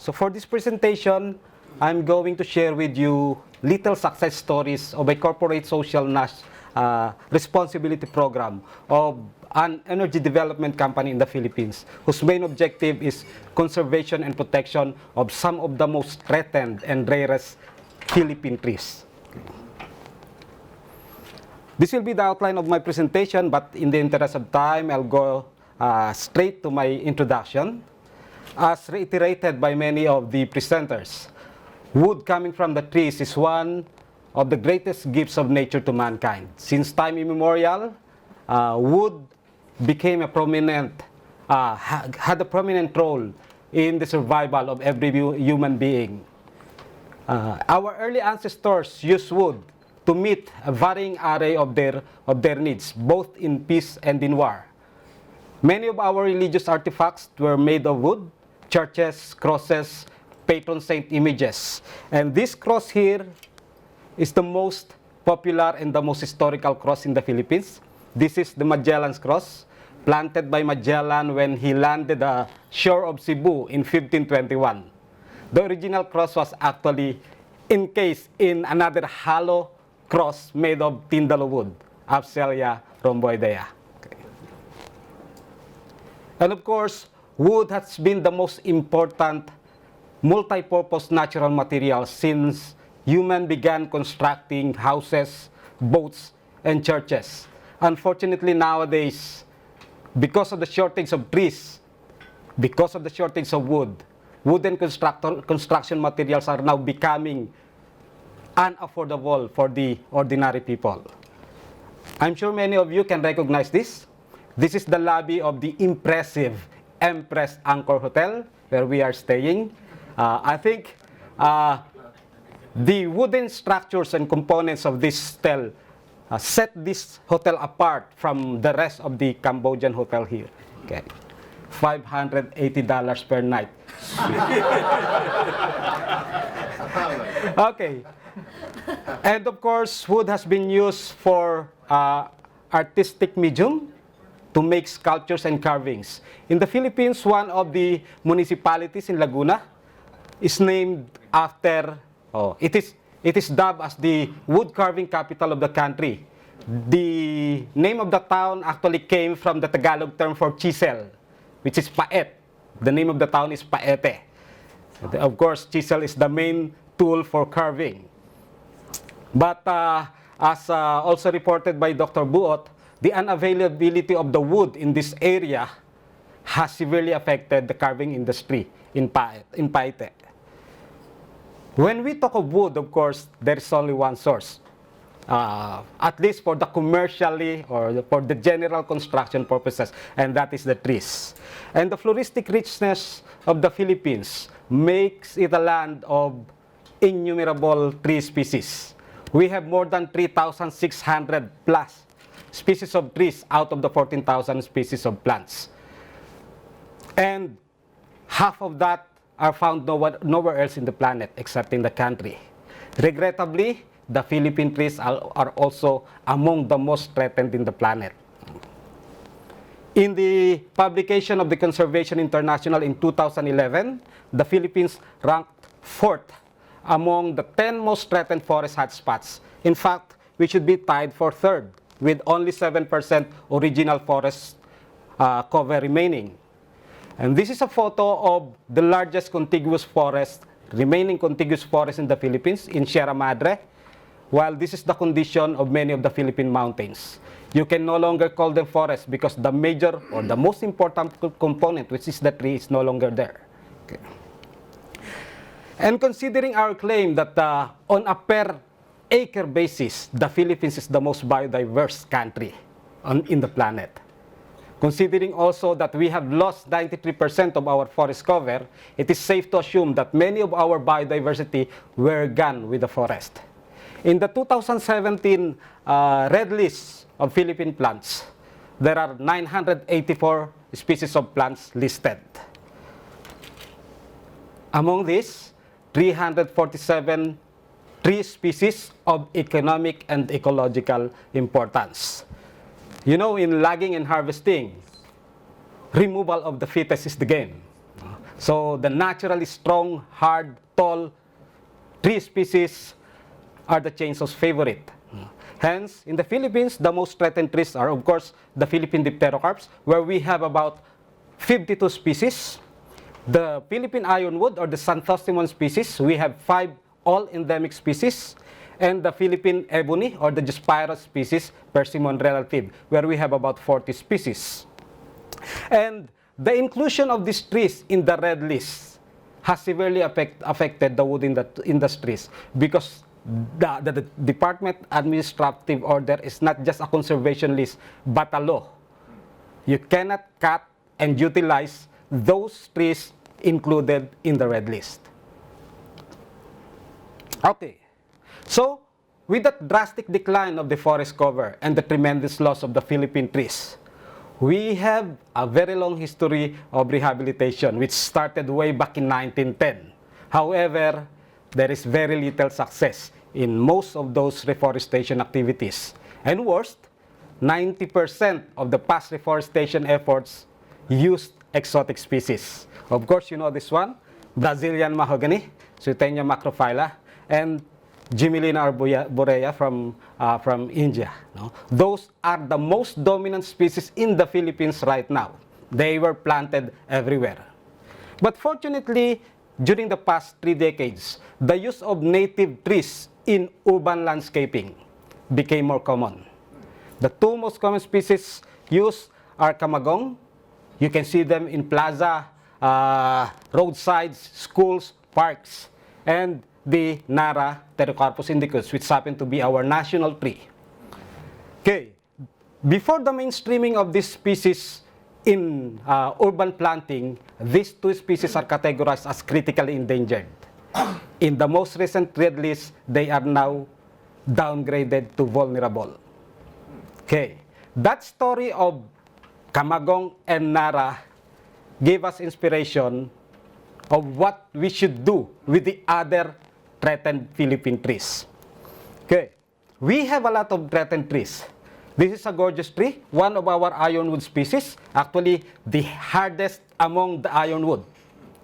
So for this presentation, I'm going to share with you little success stories of a corporate social responsibility program of an energy development company in the Philippines, whose main objective is conservation and protection of some of the most threatened and rarest Philippine trees. This will be the outline of my presentation, but in the interest of time, I'll go straight to my introduction. As reiterated by many of the presenters, wood coming from the trees is one of the greatest gifts of nature to mankind. Since time immemorial, wood became a had a prominent role in the survival of every human being. Our early ancestors used wood to meet a varying array of their needs, both in peace and in war. Many of our religious artifacts were made of wood: churches, crosses, patron saint images. And this cross here is the most popular and the most historical cross in the Philippines. This is the Magellan's Cross, planted by Magellan when he landed the shore of Cebu in 1521. The original cross was actually encased in another hollow cross made of tindalo wood, Apselia rhomboidea. Okay. And of course, wood has been the most important multi-purpose natural material since humans began constructing houses, boats, and churches. Unfortunately, nowadays, because of the shortage of trees, because of the shortage of wood, wooden construction materials are now becoming unaffordable for the ordinary people. I'm sure many of you can recognize this. This is the lobby of the impressive Empress Angkor Hotel, where we are staying. I think the wooden structures and components of this hotel set this hotel apart from the rest of the Cambodian hotel here. Okay. $580 per night. Okay. And of course, wood has been used for artistic medium to make sculptures and carvings. In the Philippines, one of the municipalities in Laguna is named after, it is dubbed as the wood carving capital of the country. The name of the town actually came from the Tagalog term for chisel, which is paet. The name of the town is Paete. Of course, chisel is the main tool for carving. But as also reported by Dr. Buot, the unavailability of the wood in this area has severely affected the carving industry in Paete. When we talk of wood, of course, there is only one source, at least for the commercially or for the general construction purposes, and that is the trees. And the floristic richness of the Philippines makes it a land of innumerable tree species. We have more than 3,600 plus species of trees out of the 14,000 species of plants. And half of that are found nowhere else in the planet except in the country. Regrettably, the Philippine trees are also among the most threatened in the planet. In the publication of the Conservation International in 2011, the Philippines ranked 4th among the 10 most threatened forest hotspots. In fact, we should be tied for 3rd, with only 7% original forest cover remaining. And this is a photo of the largest remaining contiguous forest in the Philippines, in Sierra Madre, while this is the condition of many of the Philippine mountains. You can no longer call them forests because the major or the most important component, which is the tree, is no longer there. Okay. And considering our claim that on a per acre basis, the Philippines is the most biodiverse country in the planet. Considering also that we have lost 93% of our forest cover, it is safe to assume that many of our biodiversity were gone with the forest. In the 2017 Red List of Philippine plants, there are 984 species of plants listed. Among these, 347 tree species of economic and ecological importance. You know, in logging and harvesting, removal of the fetus is the game. So the naturally strong, hard, tall tree species are the chainsaw's favorite. Hence, in the Philippines, the most threatened trees are, of course, the Philippine dipterocarps, where we have about 52 species. The Philippine ironwood, or the Xanthostemon species, we have 5 all endemic species. And the Philippine ebony, or the Diospyros species, Persimmon relative, where we have about 40 species. And the inclusion of these trees in the red list has severely affected the wood industries, because the Department Administrative Order is not just a conservation list, but a law. You cannot cut and utilize those trees included in the red list. Okay, so with that drastic decline of the forest cover and the tremendous loss of the Philippine trees, we have a very long history of rehabilitation, which started way back in 1910. However, there is very little success in most of those reforestation activities. And worst, 90% of the past reforestation efforts used exotic species. Of course, you know this one, Brazilian mahogany, Suetenia macrophylla, and Gymnelina arborea from India. No? Those are the most dominant species in the Philippines right now. They were planted everywhere. But fortunately, during the past 3 decades, the use of native trees in urban landscaping became more common. The 2 most common species used are camagong. You can see them in plaza, roadsides, schools, parks, and the Nara Pterocarpus indicus, which happen to be our national tree. Okay, before the mainstreaming of this species in urban planting, these 2 species are categorized as critically endangered. In the most recent red list, they are now downgraded to vulnerable. Okay, that story of camagong and Nara gave us inspiration of what we should do with the other threatened Philippine trees. Okay, we have a lot of threatened trees. This is a gorgeous tree, one of our ironwood species, actually the hardest among the ironwood,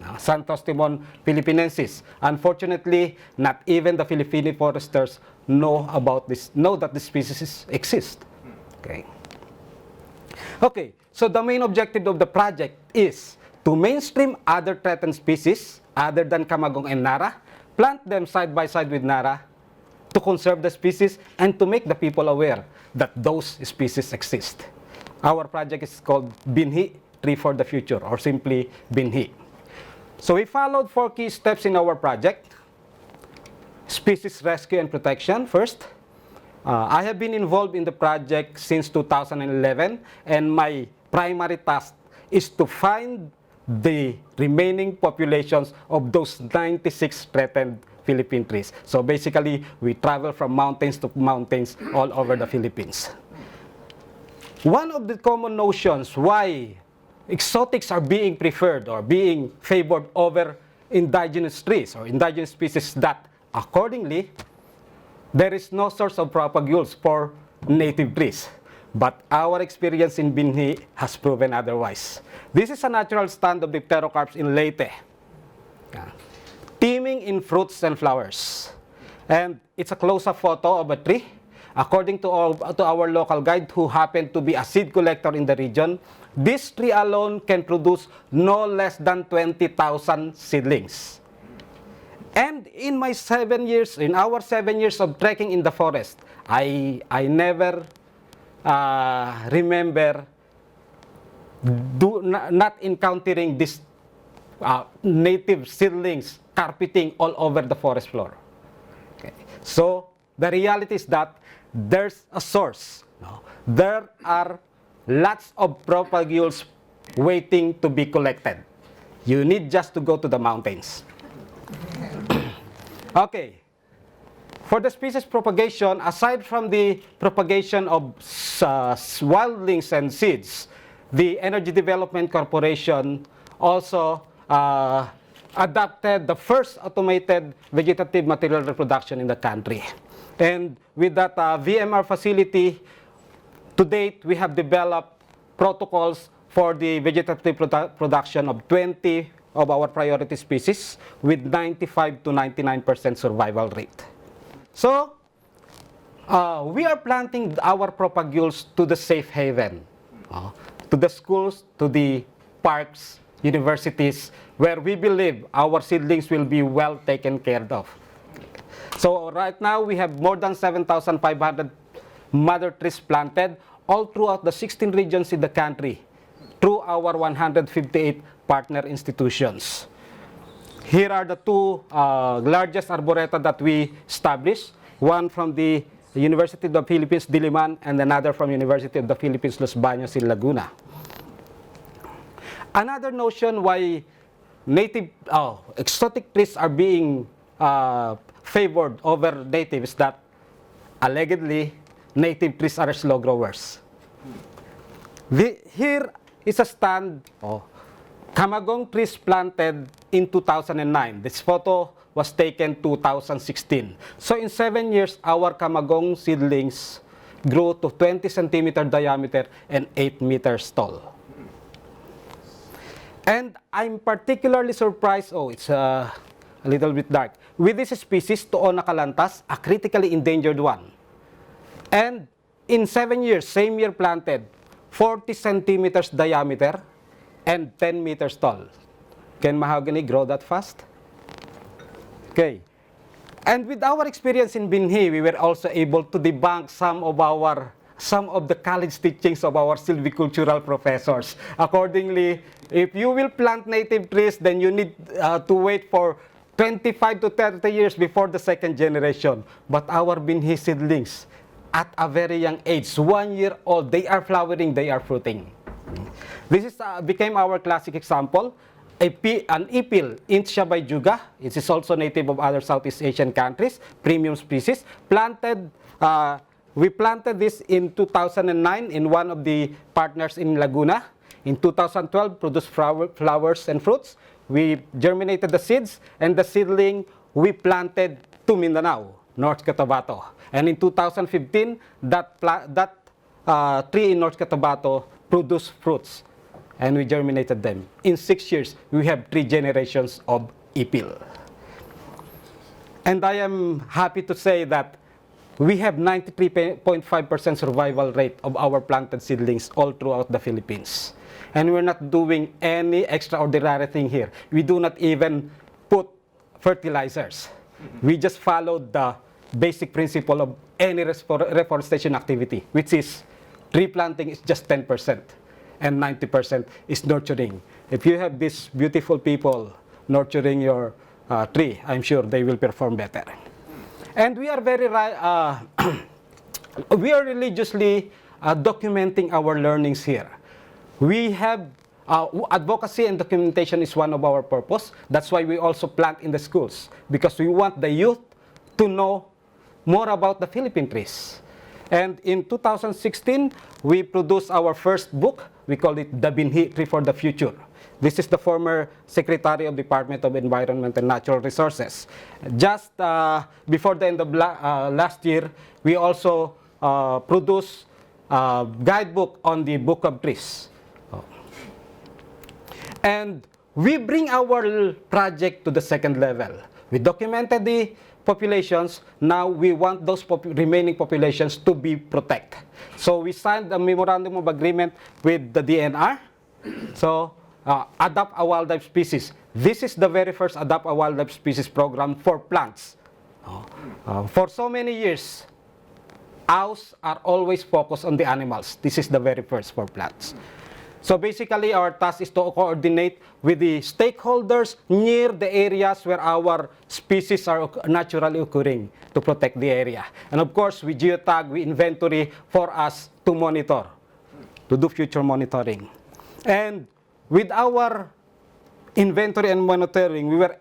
Xanthostemon philippinensis. Unfortunately, not even the Filipino foresters know that this species exists. Okay. Okay, so the main objective of the project is to mainstream other threatened species other than camagong and Nara, plant them side by side with Nara to conserve the species and to make the people aware that those species exist. Our project is called Binhi, Tree for the Future, or simply Binhi. So we followed 4 key steps in our project. Species rescue and protection first. I have been involved in the project since 2011, and my primary task is to find the remaining populations of those 96 threatened Philippine trees. So basically, we travel from mountains to mountains all over the Philippines. One of the common notions why exotics are being preferred or being favored over indigenous trees or indigenous species that, accordingly, there is no source of propagules for native trees. But our experience in Binhi has proven otherwise. This is a natural stand of the pterocarps in Leyte, teeming in fruits and flowers. And it's a close-up photo of a tree. According to our local guide, who happened to be a seed collector in the region, this tree alone can produce no less than 20,000 seedlings. And in our 7 years of trekking in the forest, I never remember not encountering this native seedlings carpeting all over the forest floor. Okay. So the reality is that there's a source. There are lots of propagules waiting to be collected. You need just to go to the mountains. Okay. For the species propagation, aside from the propagation of wildlings and seeds, the Energy Development Corporation also adopted the first automated vegetative material reproduction in the country. And with that VMR facility, to date, we have developed protocols for the vegetative production of 20 of our priority species with 95 to 99% survival rate. So, we are planting our propagules to the safe haven, to the schools, to the parks, universities, where we believe our seedlings will be well taken care of. So right now, we have more than 7,500 mother trees planted all throughout the 16 regions in the country through our 158 partner institutions. Here are the two largest arboreta that we established, one from the University of the Philippines, Diliman, and another from University of the Philippines, Los Baños in Laguna. Another notion why exotic trees are being favored over native is that allegedly native trees are slow growers. Here is a stand Camagong trees planted in 2009. This photo was taken 2016. So in 7 years, our Camagong seedlings grew to 20 centimeter diameter and 8 meters tall. And I'm particularly surprised, it's a little bit dark, with this species, Toona calantas, a critically endangered one. And in 7 years, same year planted, 40 centimeters diameter and 10 meters tall. Can mahogany grow that fast? Okay. And with our experience in Binhi, we were also able to debunk some of the college teachings of our silvicultural professors. Accordingly, if you will plant native trees, then you need to wait for 25 to 30 years before the second generation. But our Binhi seedlings, at a very young age, 1 year old, they are flowering, they are fruiting. This became our classic example. An ipil, Intsya Juga, it is also native of other Southeast Asian countries, premium species, we planted this in 2009 in one of the partners in Laguna. In 2012, produced flowers and fruits. We germinated the seeds, and the seedling we planted to Mindanao, North Cotabato. And in 2015, that tree in North Cotabato produced fruits, and we germinated them. In 6 years, we have 3 generations of ipil. And I am happy to say that we have 93.5% survival rate of our planted seedlings all throughout the Philippines. And we're not doing any extraordinary thing here. We do not even put fertilizers. We just followed the basic principle of any reforestation activity, which is tree planting is just 10%. And 90% is nurturing. If you have these beautiful people nurturing your tree, I'm sure they will perform better. And we are we are religiously documenting our learnings here. We have advocacy and documentation is one of our purpose. That's why we also plant in the schools, because we want the youth to know more about the Philippine trees. And in 2016, we produced our first book. We call it The Binhi Tree for the Future. This is the former Secretary of Department of Environment and Natural Resources. Just before the end of last year, we also produced a guidebook on the Book of Trees. And we bring our project to the second level. We documented the populations. Now we want those remaining populations to be protected. So we signed a memorandum of agreement with the DNR. So adopt a wildlife species. This is the very first adopt a wildlife species program for plants. For so many years, owls are always focused on the animals. This is the very first for plants. So basically, our task is to coordinate with the stakeholders near the areas where our species are naturally occurring to protect the area. And of course, we geotag, we inventory for us to monitor, to do future monitoring. And with our inventory and monitoring, we were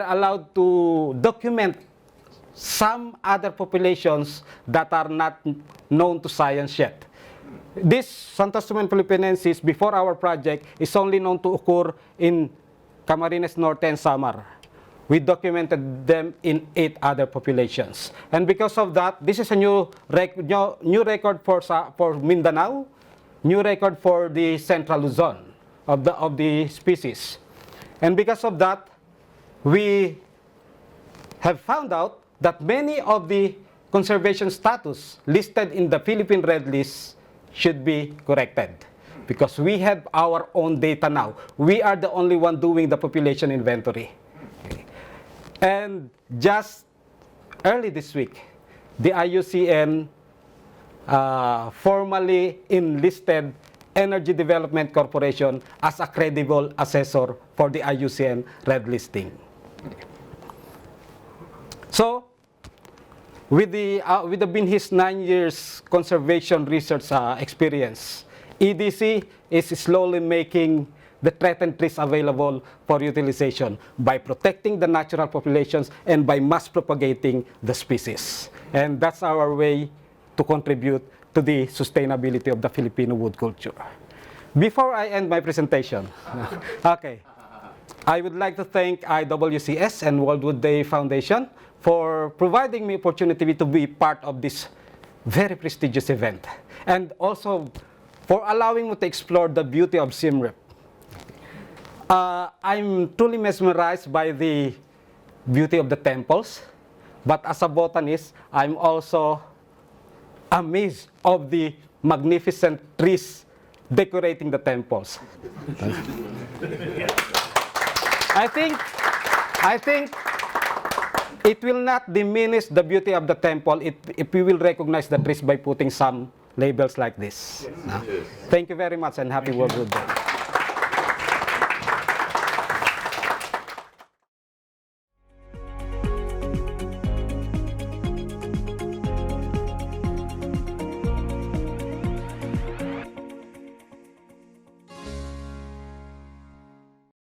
allowed to document some other populations that are not known to science yet. This Santostumen philippinensis, before our project, is only known to occur in Camarines Norte and Samar. We documented them in 8 other populations. And because of that, this is a new record for Mindanao. new record for the central Luzon of the species. And because of that, we have found out that many of the conservation status listed in the Philippine Red List should be corrected. Because we have our own data now. We are the only one doing the population inventory. Okay. And just early this week, the IUCN formally enlisted Energy Development Corporation as a credible assessor for the IUCN Red Listing. So, with the BINHIS 9 years conservation research experience, EDC is slowly making the threatened trees available for utilization by protecting the natural populations and by mass propagating the species. And that's our way to contribute to the sustainability of the Filipino wood culture. Before I end my presentation, okay, I would like to thank IWCS and World Wood Day Foundation for providing me opportunity to be part of this very prestigious event, and also for allowing me to explore the beauty of Siem Reap. I'm truly mesmerized by the beauty of the temples, but as a botanist, I'm also amazed of the magnificent trees decorating the temples. I think it will not diminish the beauty of the temple if we will recognize the trees by putting some labels like this. Yes. Thank you very much and happy World Wood Day.